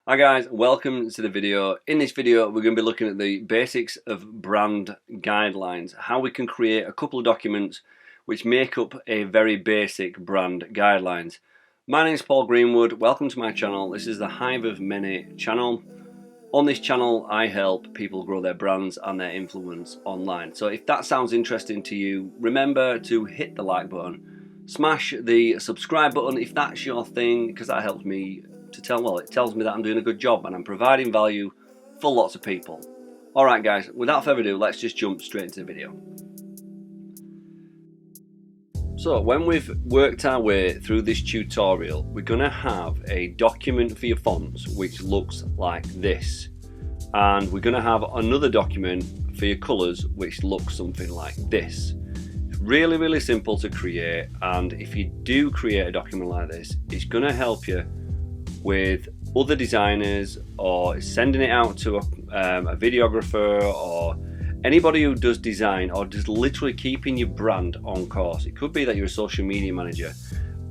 Hi guys, welcome to the video. In this video we're going to be looking at the basics of brand guidelines, how we can create a couple of documents which make up a very basic brand guidelines. My name is Paul Greenwood, welcome to my channel. This is the Hive of Many channel. On this channel I help people grow their brands and their influence online. So if that sounds interesting to you, remember to hit the like button, smash the subscribe button if that's your thing, because that helps me to it tells me that I'm doing a good job and I'm providing value for lots of people. Alright guys, without further ado, let's just jump straight into the video. So when we've worked our way through this tutorial, we're going to have a document for your fonts which looks like this, and we're going to have another document for your colours which looks something like this. It's really simple to create, and if you do create a document like this, it's going to help you with other designers or sending it out to a videographer or anybody who does design, or just literally keeping your brand on course. It could be that you're a social media manager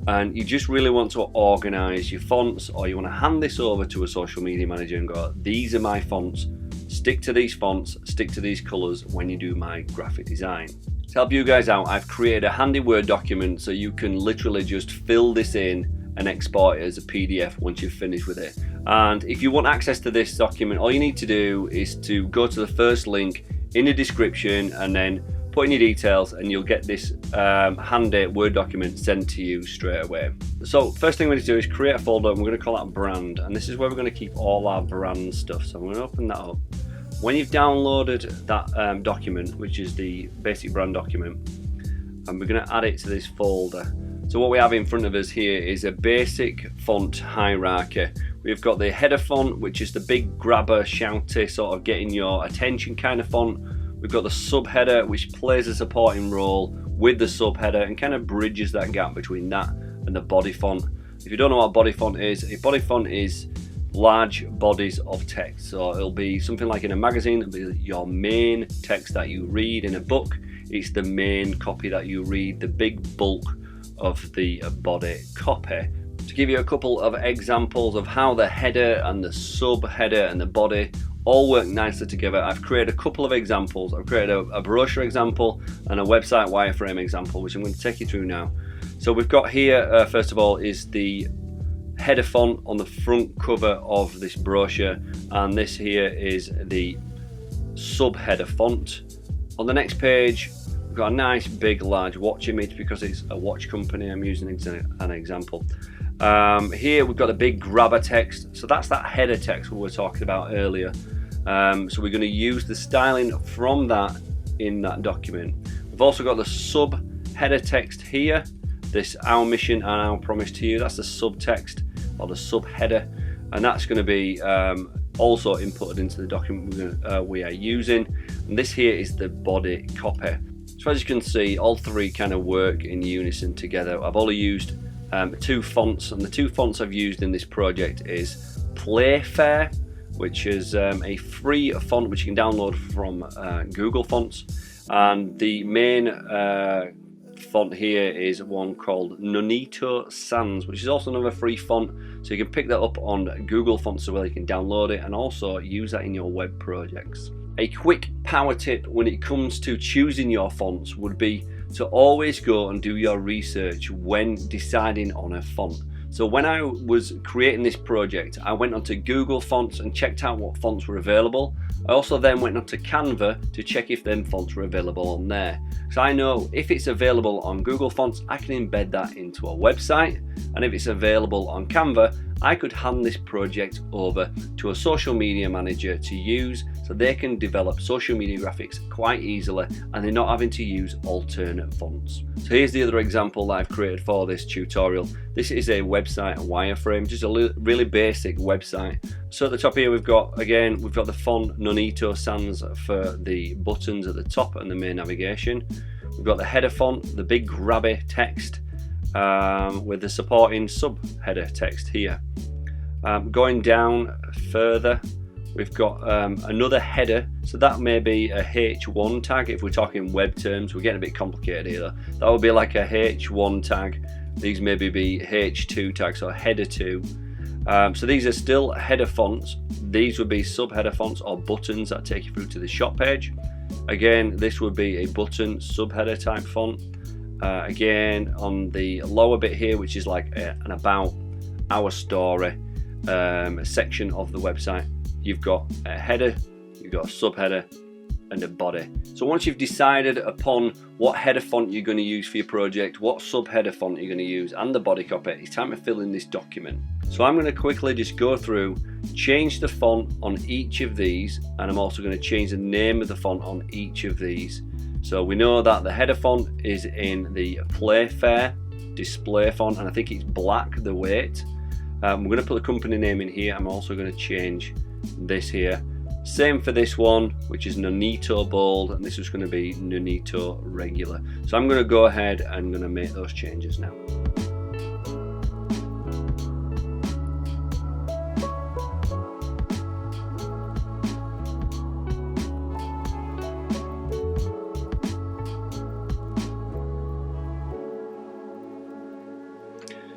and you just really want to organize your fonts, or you want to hand this over to a social media manager and go, these are my fonts, stick to these fonts, stick to these colors when you do my graphic design. To help you guys out, I've created a handy Word document so you can literally just fill this in and export it as a PDF once you've finished with it. And if you want access to this document, all you need to do is to go to the first link in the description and then put in your details, and you'll get this handy Word document sent to you straight away. So first thing we need to do is create a folder, and we're going to call that brand, and this is where we're going to keep all our brand stuff. So I'm going to open that up. When you've downloaded that document, which is the basic brand document, and we're going to add it to this folder. So what we have in front of us here is a basic font hierarchy. We've got the header font, which is the big grabber, shouty, sort of getting your attention kind of font. We've got the subheader, which plays a supporting role with the subheader and kind of bridges that gap between that and the body font. If you don't know what a body font is large bodies of text. So it'll be something like in a magazine, it'll be your main text that you read. In a book, it's the main copy that you read, the big bulk of the body copy. To give you a couple of examples of how the header and the subheader and the body all work nicely together, I've created a couple of examples. I've created a brochure example and a website wireframe example, which I'm going to take you through now. So we've got here, first of all, is the header font on the front cover of this brochure, and this here is the subheader font. On the next page, we've got a nice big large watch image because it's a watch company. I'm using an example. Here we've got the big grabber text, so that's that header text we were talking about earlier. So we're going to use the styling from that in that document. We've also got the subheader text here, this our mission and our promise to you. That's the subtext or the subheader, and that's going to be also inputted into the document we are using. And this here is the body copy. So as you can see, all three kind of work in unison together. I've only used two fonts, and the two fonts I've used in this project is Playfair, which is a free font which you can download from Google Fonts, and the main font here is one called Nonito Sans, which is also another free font, so you can pick that up on Google Fonts as well. You can download it and also use that in your web projects. A quick power tip when it comes to choosing your fonts would be to always go and do your research when deciding on a font. So when I was creating this project, I went onto Google Fonts and checked out what fonts were available. I also then went onto Canva to check if them fonts were available on there. So I know if it's available on Google Fonts, I can embed that into a website, and if it's available on Canva, I could hand this project over to a social media manager to use, so they can develop social media graphics quite easily and they're not having to use alternate fonts. So here's the other example that I've created for this tutorial. This is a website wireframe, just a really basic website. So at the top here we've got the font Nonito Sans for the buttons at the top and the main navigation. We've got the header font, the big grabby text, with the supporting subheader text here. Going down further, we've got another header, so that may be a H1 tag. If we're talking web terms, we're getting a bit complicated here. That would be like a H1 tag. These maybe be H2 tags or header 2. So these are still header fonts. These would be subheader fonts or buttons that take you through to the shop page. Again, this would be a button subheader type font. Again, on the lower bit here, which is like an about our story section of the website, you've got a header, you've got a subheader, and a body. So once you've decided upon what header font you're going to use for your project, what subheader font you're going to use, and the body copy, it's time to fill in this document. So I'm going to quickly just go through, change the font on each of these, and I'm also going to change the name of the font on each of these. So we know that the header font is in the Playfair display font, and I think it's black, the weight. We're going to put the company name in here. I'm also going to change this here. Same for this one, which is Nonito bold, and this is going to be Nonito regular. So I'm going to go ahead and I'm going to make those changes now.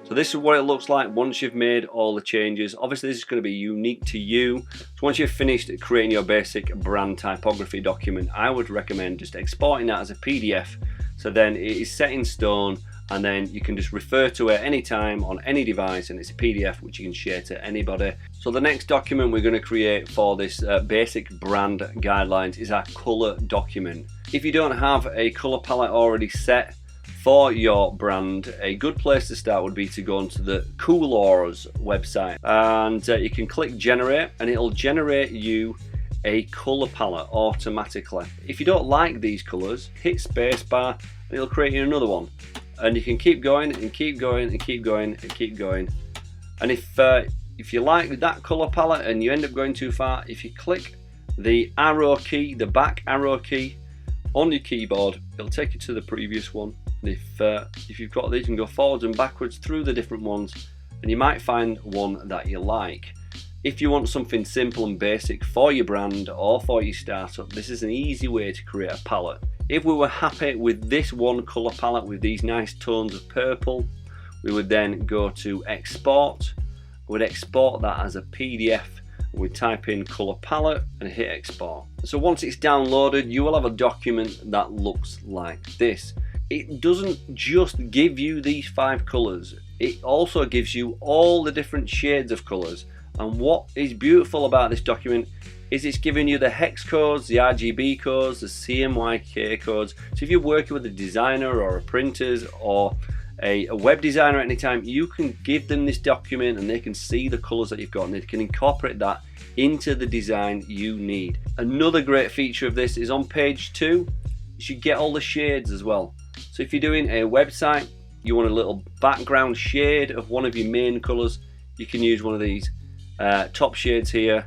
So this is what it looks like once you've made all the changes. Obviously this is going to be unique to you. So once you've finished creating your basic brand typography document, I would recommend just exporting that as a PDF. So then it is set in stone, and then you can just refer to it anytime on any device, and it's a PDF which you can share to anybody. So the next document we're going to create for this basic brand guidelines is our color document. If you don't have a color palette already set for your brand, a good place to start would be to go onto the Coolors website, and you can click generate, and it'll generate you a color palette automatically. If you don't like these colors, hit spacebar and it'll create you another one, and you can keep going and keep going and keep going and keep going. And if you like that color palette and you end up going too far, if you click the arrow key, the back arrow key on your keyboard, it'll take you to the previous one. And if you've got these, you can go forwards and backwards through the different ones, and you might find one that you like. If you want something simple and basic for your brand or for your startup, this is an easy way to create a palette. If we were happy with this one color palette with these nice tones of purple, we would then go to export. We'd export that as a PDF. We'd type in color palette and hit export. So once it's downloaded, you will have a document that looks like this. It doesn't just give you these 5 colors, it also gives you all the different shades of colors. And what is beautiful about this document is it's giving you the hex codes, the RGB codes, the CMYK codes. So if you're working with a designer or a printers or a web designer at any time, you can give them this document and they can see the colors that you've got, and they can incorporate that into the design you need. Another great feature of this is on page 2, you should get all the shades as well. So if you're doing a website, you want a little background shade of one of your main colors, you can use one of these top shades here,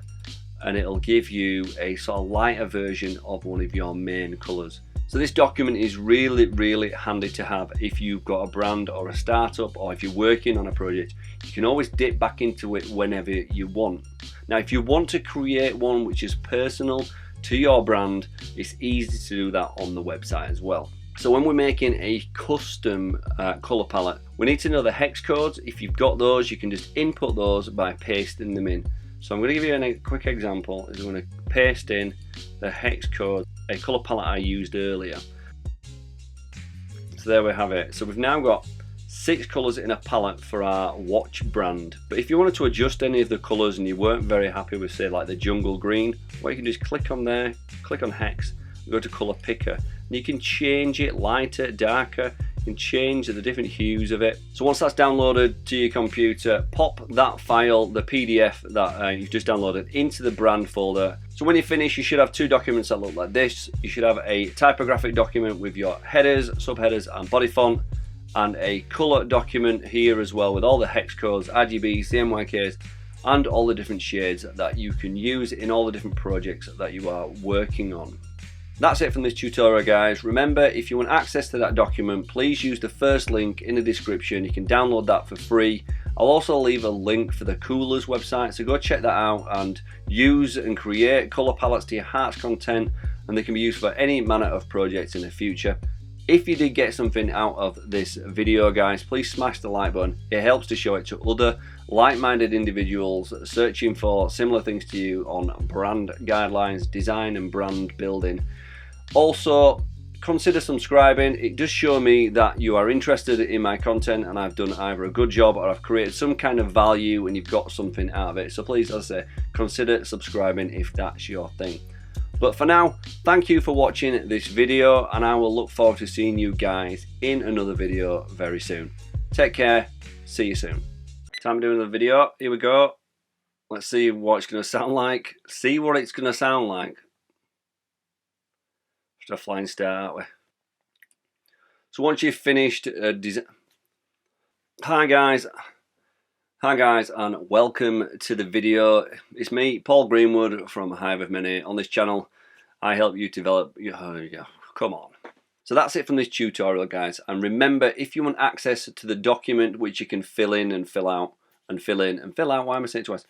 and it'll give you a sort of lighter version of one of your main colors. So this document is really handy to have if you've got a brand or a startup, or if you're working on a project. You can always dip back into it whenever you want. Now if you want to create one which is personal to your brand, it's easy to do that on the website as well. So when we're making a custom color palette, we need to know the hex codes. If you've got those, you can just input those by pasting them in. So I'm going to give you a quick example. I'm going to paste in the hex code, a color palette I used earlier. So there we have it. So we've now got 6 colors in a palette for our watch brand. But if you wanted to adjust any of the colors and you weren't very happy with, say, like the jungle green, well, you can just click on there, click on hex, go to color picker. And you can change it lighter, darker, you can change the different hues of it. So once that's downloaded to your computer, pop that file, the PDF that you've just downloaded, into the brand folder. So when you finish, you should have 2 documents that look like this. You should have a typographic document with your headers, subheaders and body font, and a color document here as well with all the hex codes, RGBs, CMYKs, and all the different shades that you can use in all the different projects that you are working on. That's it from this tutorial, guys. Remember, if you want access to that document, please use the first link in the description. You can download that for free. I'll also leave a link for the Coolors website, so go check that out and use and create color palettes to your heart's content, and they can be used for any manner of projects in the future. If you did get something out of this video, guys, please smash the like button. It helps to show it to other like-minded individuals searching for similar things to you on brand guidelines, design and brand building. Also, consider subscribing. It does show me that you are interested in my content and I've done either a good job or I've created some kind of value and you've got something out of it. So please, as I say, consider subscribing if that's your thing. But for now, thank you for watching this video and I will look forward to seeing you guys in another video very soon. Take care, see you soon. Time doing the video, here we go. Let's see what it's going to sound like. See what it's going to sound like. Just a flying start, aren't we? So once you've finished design... Hi guys and welcome to the video. It's me, Paul Greenwood from Hive of Many. On this channel I help you develop come on. So that's it from this tutorial, guys, and remember, if you want access to the document which you can fill in and fill out and fill in and fill out, why am I saying it twice?